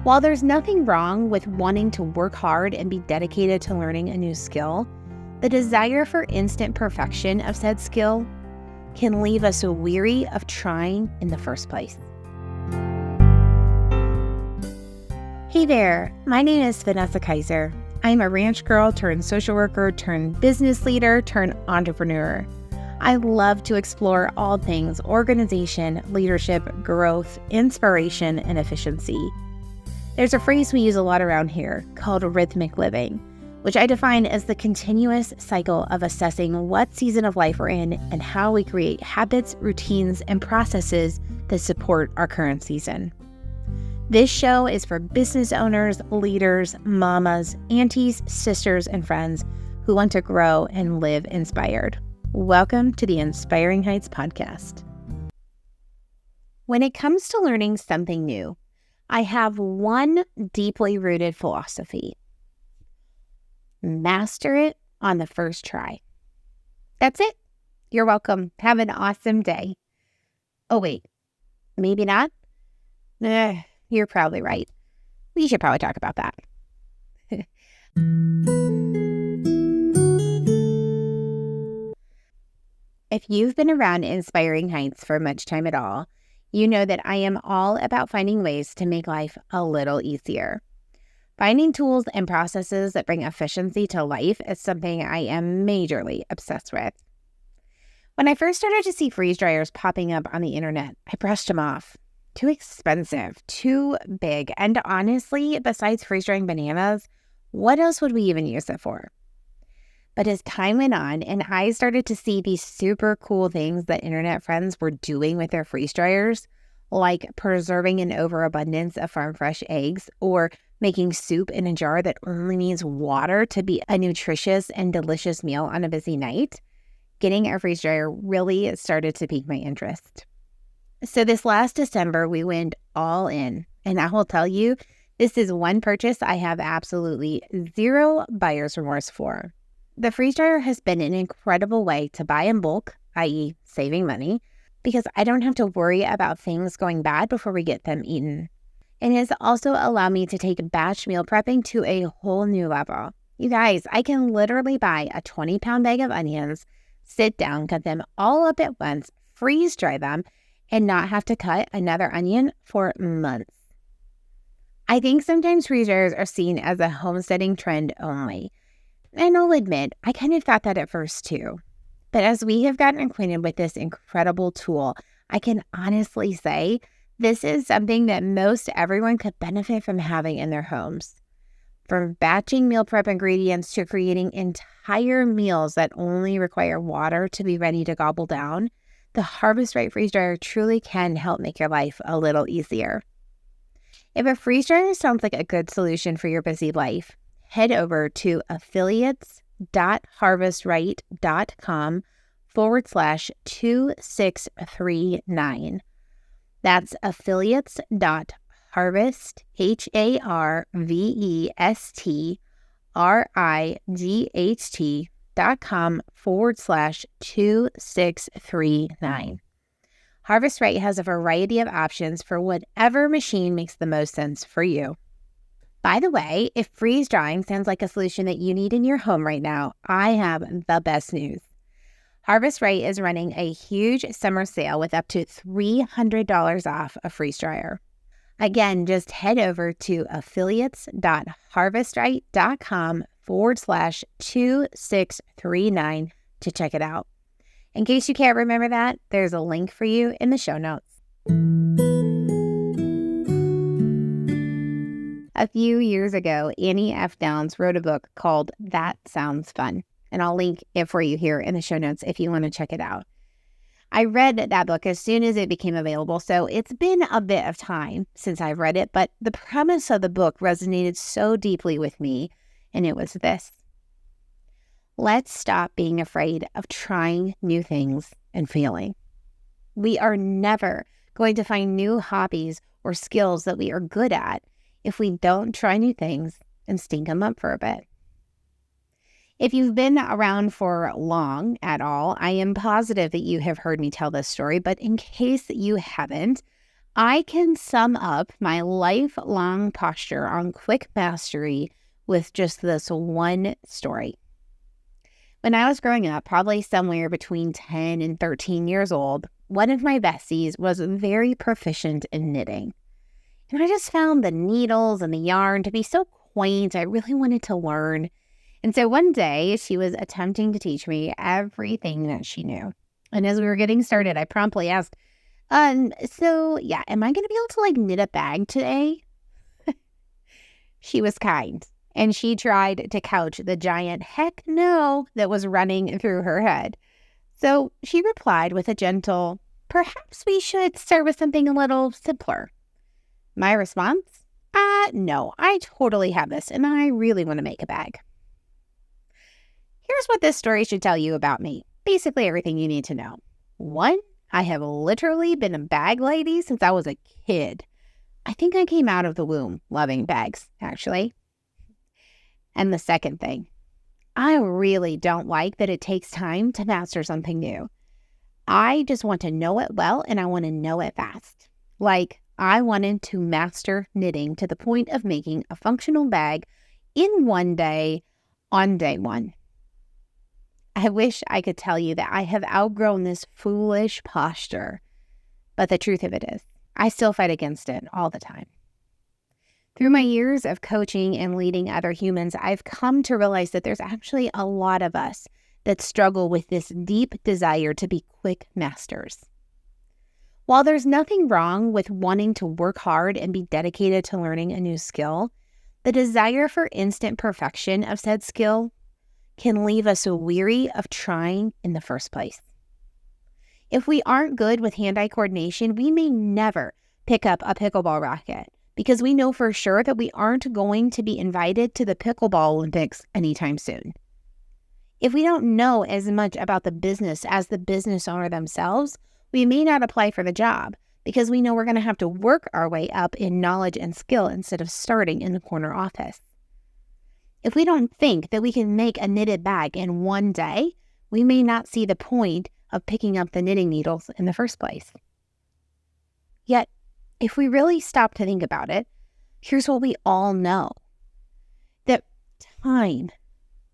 While there's nothing wrong with wanting to work hard and be dedicated to learning a new skill, the desire for instant perfection of said skill can leave us weary of trying in the first place. Hey there, my name is Vanessa Kaiser. I'm a ranch girl turned social worker turned business leader turned entrepreneur. I love to explore all things organization, leadership, growth, inspiration, and efficiency. There's a phrase we use a lot around here called rhythmic living, which I define as the continuous cycle of assessing what season of life we're in and how we create habits, routines, and processes that support our current season. This show is for business owners, leaders, mamas, aunties, sisters, and friends who want to grow and live inspired. Welcome to the Inspiring Heights podcast. When it comes to learning something new, I have one deeply rooted philosophy. Master it on the first try. That's it. You're welcome. Have an awesome day. Oh, wait. Maybe not? You're probably right. We should probably talk about that. If you've been around Inspiring Heights for much time at all, you know that I am all about finding ways to make life a little easier. Finding tools and processes that bring efficiency to life is something I am majorly obsessed with. When I first started to see freeze dryers popping up on the internet, I brushed them off. Too expensive, too big, and honestly, besides freeze drying bananas, what else would we even use it for? But as time went on and I started to see these super cool things that internet friends were doing with their freeze dryers, like preserving an overabundance of farm fresh eggs or making soup in a jar that only needs water to be a nutritious and delicious meal on a busy night, getting a freeze dryer really started to pique my interest. So this last December, we went all in, and I will tell you, this is one purchase I have absolutely zero buyer's remorse for. The freeze dryer has been an incredible way to buy in bulk, i.e. saving money, because I don't have to worry about things going bad before we get them eaten. It has also allowed me to take batch meal prepping to a whole new level. You guys, I can literally buy a 20-pound bag of onions, sit down, cut them all up at once, freeze dry them, and not have to cut another onion for months. I think sometimes freeze dryers are seen as a homesteading trend only. And I'll admit, I kind of thought that at first too. But as we have gotten acquainted with this incredible tool, I can honestly say this is something that most everyone could benefit from having in their homes. From batching meal prep ingredients to creating entire meals that only require water to be ready to gobble down, the Harvest Right freeze dryer truly can help make your life a little easier. If a freeze dryer sounds like a good solution for your busy life, head over to affiliates.harvestright.com/2639. That's affiliates.harvestright.com/2639. Harvest Right has a variety of options for whatever machine makes the most sense for you. By the way, if freeze drying sounds like a solution that you need in your home right now, I have the best news. Harvest Right is running a huge summer sale with up to $300 off a freeze dryer. Again, just head over to affiliates.harvestright.com/2639 to check it out. In case you can't remember that, there's a link for you in the show notes. A few years ago, Annie F. Downs wrote a book called That Sounds Fun, and I'll link it for you here in the show notes if you want to check it out. I read that book as soon as it became available, so it's been a bit of time since I've read it, but the premise of the book resonated so deeply with me, and it was this. Let's stop being afraid of trying new things and failing. We are never going to find new hobbies or skills that we are good at if we don't try new things and stink them up for a bit. If you've been around for long at all, I am positive that you have heard me tell this story, but in case you haven't, I can sum up my lifelong posture on quick mastery with just this one story. When I was growing up, probably somewhere between 10 and 13 years old, one of my besties was very proficient in knitting. And I just found the needles and the yarn to be so quaint. I really wanted to learn. And so one day she was attempting to teach me everything that she knew. And as we were getting started, I promptly asked, am I going to be able to knit a bag today? She was kind, and she tried to couch the giant heck no that was running through her head. So she replied with a gentle, perhaps we should start with something a little simpler. My response? No, I totally have this, and I really want to make a bag. Here's what this story should tell you about me. Basically everything you need to know. 1, I have literally been a bag lady since I was a kid. I think I came out of the womb loving bags, actually. And the second thing, I really don't like that it takes time to master something new. I just want to know it well, and I want to know it fast. I wanted to master knitting to the point of making a functional bag in one day on day 1. I wish I could tell you that I have outgrown this foolish posture, but the truth of it is, I still fight against it all the time. Through my years of coaching and leading other humans, I've come to realize that there's actually a lot of us that struggle with this deep desire to be quick masters. While there's nothing wrong with wanting to work hard and be dedicated to learning a new skill, the desire for instant perfection of said skill can leave us weary of trying in the first place. If we aren't good with hand-eye coordination, we may never pick up a pickleball racket because we know for sure that we aren't going to be invited to the pickleball Olympics anytime soon. If we don't know as much about the business as the business owner themselves, we may not apply for the job because we know we're going to have to work our way up in knowledge and skill instead of starting in the corner office. If we don't think that we can make a knitted bag in one day, we may not see the point of picking up the knitting needles in the first place. Yet, if we really stop to think about it, here's what we all know. That time,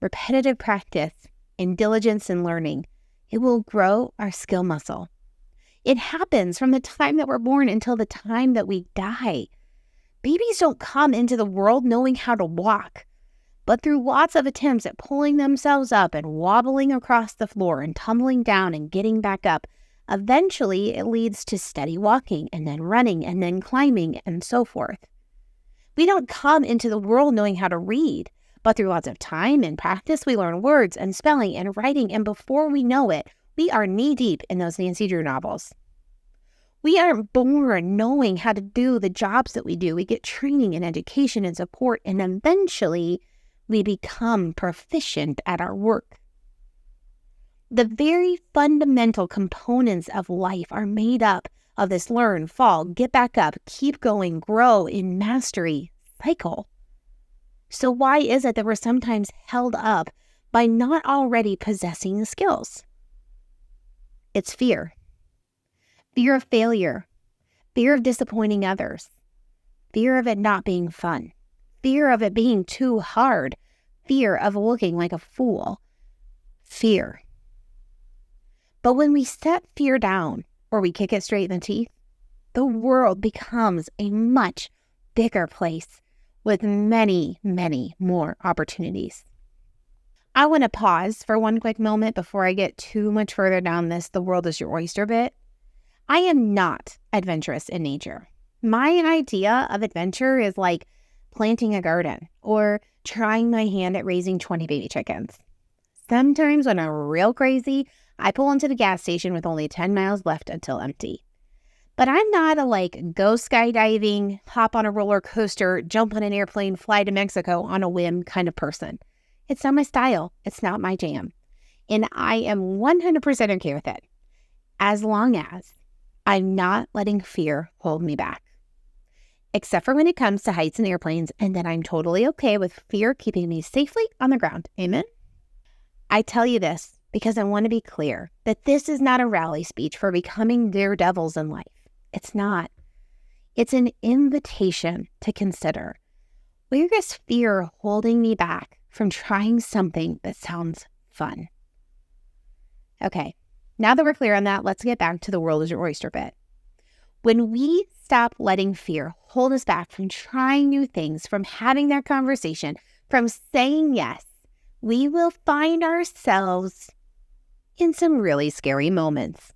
repetitive practice, and diligence in learning, it will grow our skill muscle. It happens from the time that we're born until the time that we die. Babies don't come into the world knowing how to walk, but through lots of attempts at pulling themselves up and wobbling across the floor and tumbling down and getting back up, eventually it leads to steady walking and then running and then climbing and so forth. We don't come into the world knowing how to read, but through lots of time and practice, we learn words and spelling and writing, and before we know it, we are knee-deep in those Nancy Drew novels. We aren't born knowing how to do the jobs that we do. We get training and education and support, and eventually we become proficient at our work. The very fundamental components of life are made up of this learn, fall, get back up, keep going, grow in mastery cycle. So why is it that we're sometimes held up by not already possessing the skills? It's fear. Fear of failure. Fear of disappointing others. Fear of it not being fun. Fear of it being too hard. Fear of looking like a fool. Fear. But when we set fear down or we kick it straight in the teeth, the world becomes a much bigger place with many, many more opportunities. I want to pause for one quick moment before I get too much further down this the world is your oyster bit. I am not adventurous in nature. My idea of adventure is like planting a garden or trying my hand at raising 20 baby chickens. Sometimes when I'm real crazy, I pull into the gas station with only 10 miles left until empty. But I'm not a go skydiving, hop on a roller coaster, jump on an airplane, fly to Mexico on a whim kind of person. It's not my style. It's not my jam. And I am 100% okay with it, as long as I'm not letting fear hold me back. Except for when it comes to heights and airplanes, and then I'm totally okay with fear keeping me safely on the ground. Amen? I tell you this because I want to be clear that this is not a rally speech for becoming daredevils in life. It's not. It's an invitation to consider, where is fear holding me back from trying something that sounds fun? Okay, now that we're clear on that, let's get back to the world is your oyster bit. When we stop letting fear hold us back from trying new things, from having that conversation, from saying yes, we will find ourselves in some really scary moments.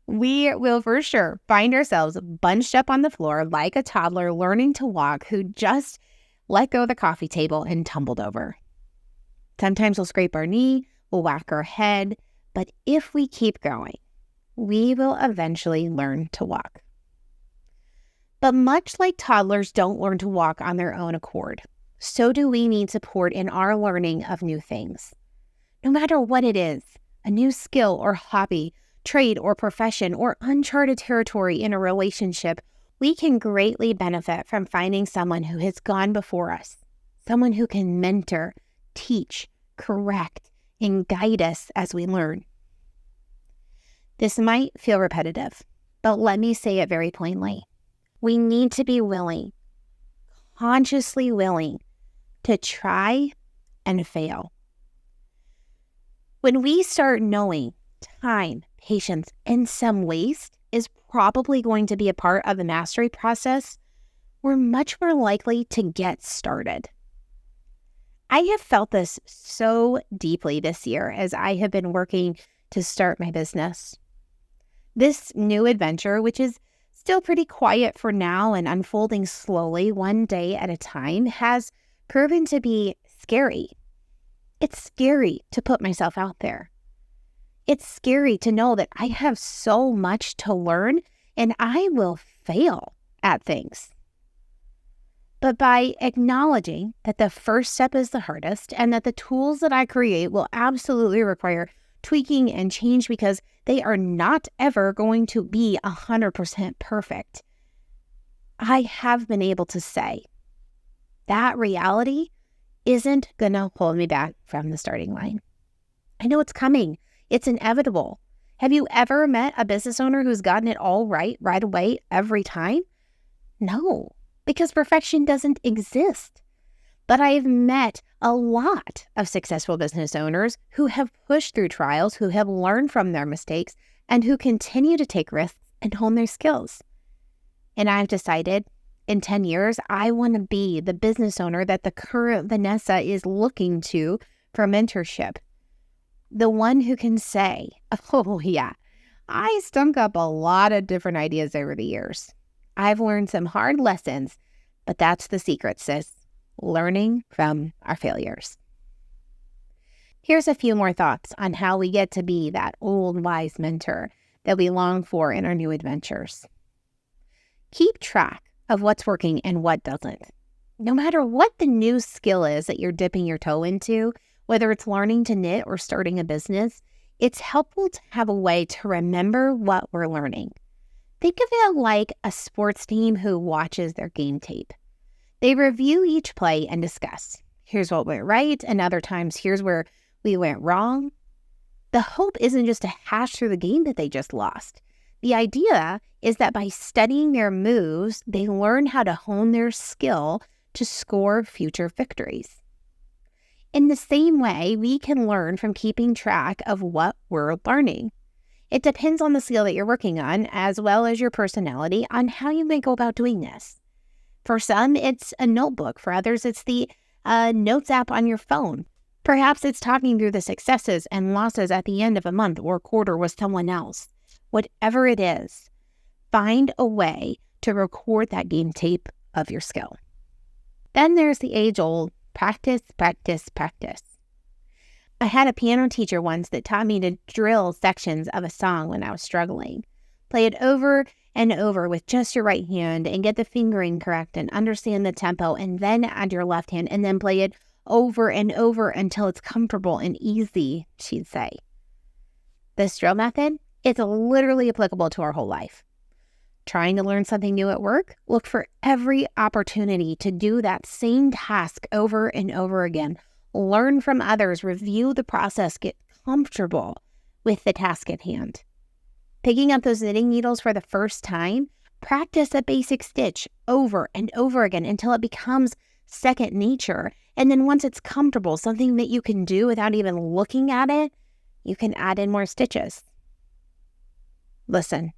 We will for sure find ourselves bunched up on the floor like a toddler learning to walk who just let go of the coffee table and tumbled over. Sometimes we'll scrape our knee, we'll whack our head, but if we keep going, we will eventually learn to walk. But much like toddlers don't learn to walk on their own accord, so do we need support in our learning of new things. No matter what it is, a new skill or hobby, trade or profession, or uncharted territory in a relationship, we can greatly benefit from finding someone who has gone before us, someone who can mentor, teach, correct, and guide us as we learn. This might feel repetitive, but let me say it very plainly. We need to be willing, consciously willing, to try and fail. When we start knowing time, patience, and some waste is probably going to be a part of the mastery process, we're much more likely to get started. I have felt this so deeply this year as I have been working to start my business. This new adventure, which is still pretty quiet for now and unfolding slowly one day at a time, has proven to be scary. It's scary to put myself out there. It's scary to know that I have so much to learn and I will fail at things. But by acknowledging that the first step is the hardest and that the tools that I create will absolutely require tweaking and change because they are not ever going to be 100% perfect, I have been able to say that reality isn't going to hold me back from the starting line. I know it's coming. It's inevitable. Have you ever met a business owner who's gotten it all right away every time? No, because perfection doesn't exist. But I've met a lot of successful business owners who have pushed through trials, who have learned from their mistakes, and who continue to take risks and hone their skills. And I've decided in 10 years, I want to be the business owner that the current Vanessa is looking to for mentorship. The one who can say, oh yeah, I stunk up a lot of different ideas over the years. I've learned some hard lessons, but that's the secret, sis. Learning from our failures. Here's a few more thoughts on how we get to be that old wise mentor that we long for in our new adventures. Keep track of what's working and what doesn't. No matter what the new skill is that you're dipping your toe into, whether it's learning to knit or starting a business, it's helpful to have a way to remember what we're learning. Think of it like a sports team who watches their game tape. They review each play and discuss. Here's what went right, and other times here's where we went wrong. The hope isn't just to hash through the game that they just lost. The idea is that by studying their moves, they learn how to hone their skill to score future victories. In the same way, we can learn from keeping track of what we're learning. It depends on the skill that you're working on, as well as your personality, on how you may go about doing this. For some, it's a notebook. For others, it's the notes app on your phone. Perhaps it's talking through the successes and losses at the end of a month or quarter with someone else. Whatever it is, find a way to record that game tape of your skill. Then there's the age-old practice, practice, practice. I had a piano teacher once that taught me to drill sections of a song when I was struggling. Play it over and over with just your right hand and get the fingering correct and understand the tempo, and then add your left hand and then play it over and over until it's comfortable and easy, she'd say. This drill method, it's literally applicable to our whole life. Trying to learn something new at work? Look for every opportunity to do that same task over and over again. Learn from others, review the process, get comfortable with the task at hand. Picking up those knitting needles for the first time, Practice a basic stitch over and over again until it becomes second nature. And then once it's comfortable, something that you can do without even looking at it, you can add in more stitches. Listen,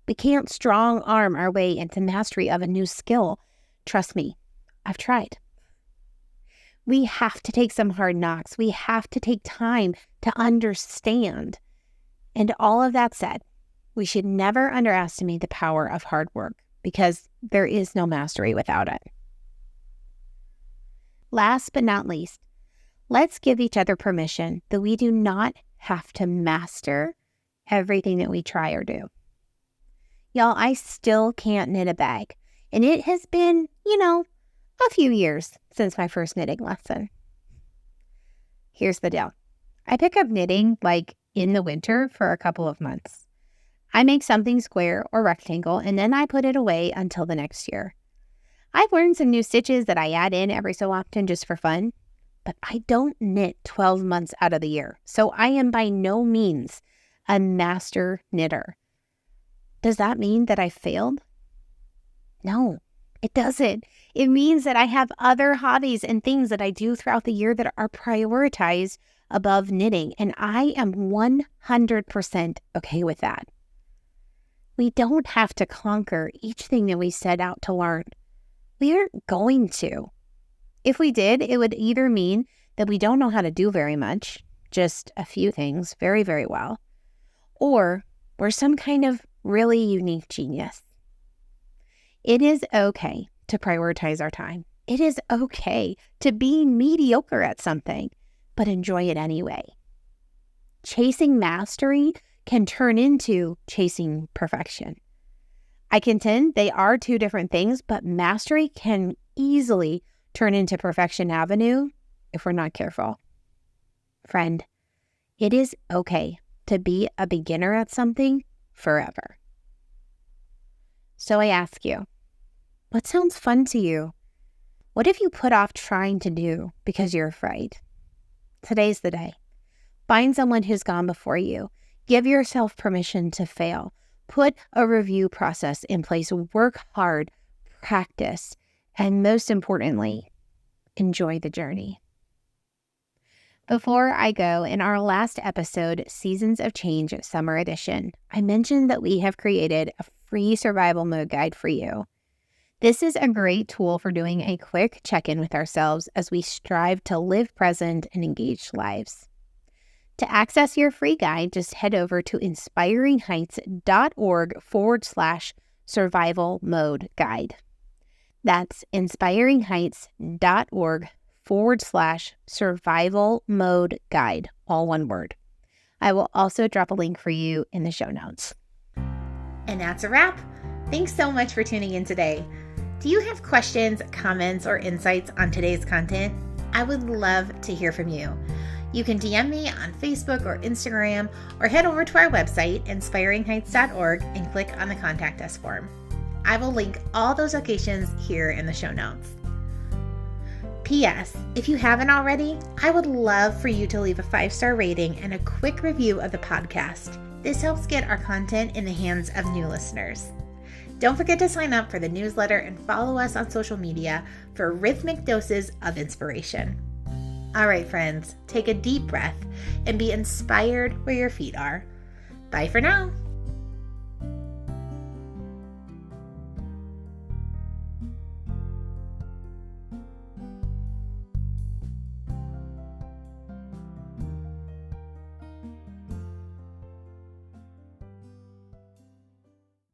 we can't strong arm our way into mastery of a new skill. Trust me, I've tried. We have to take some hard knocks. We have to take time to understand. And all of that said, we should never underestimate the power of hard work because there is no mastery without it. Last but not least, let's give each other permission that we do not have to master everything that we try or do. Y'all, I still can't knit a bag, and it has been, a few years since my first knitting lesson. Here's the deal. I pick up knitting in the winter for a couple of months. I make something square or rectangle, and then I put it away until the next year. I've learned some new stitches that I add in every so often just for fun, but I don't knit 12 months out of the year, so I am by no means a master knitter. Does that mean that I failed? No, it doesn't. It means that I have other hobbies and things that I do throughout the year that are prioritized above knitting, and I am 100% okay with that. We don't have to conquer each thing that we set out to learn. We aren't going to. If we did, it would either mean that we don't know how to do very much, just a few things very, very well, or we're some kind of really unique genius. It is okay to prioritize our time. It is okay to be mediocre at something, but enjoy it anyway. Chasing mastery can turn into chasing perfection. I contend they are two different things, but mastery can easily turn into Perfection Avenue if we're not careful. Friend, it is okay to be a beginner at something forever. So I ask you, what sounds fun to you? What have you put off trying to do because you're afraid? Today's the day. Find someone who's gone before you. Give yourself permission to fail. Put a review process in place. Work hard, practice, and most importantly, enjoy the journey. Before I go, in our last episode, Seasons of Change Summer Edition, I mentioned that we have created a free survival mode guide for you. This is a great tool for doing a quick check-in with ourselves as we strive to live present and engaged lives. To access your free guide, just head over to inspiringheights.org/survival mode guide. That's inspiringheights.org/survival mode guide, all one word. I will also drop a link for you in the show notes. And that's a wrap. Thanks so much for tuning in today. Do you have questions, comments, or insights on today's content? I would love to hear from you. You can DM me on Facebook or Instagram, or head over to our website, inspiringheights.org, and click on the Contact Us form. I will link all those locations here in the show notes. P.S. If you haven't already, I would love for you to leave a 5-star rating and a quick review of the podcast. This helps get our content in the hands of new listeners. Don't forget to sign up for the newsletter and follow us on social media for rhythmic doses of inspiration. All right, friends, take a deep breath and be inspired where your feet are. Bye for now.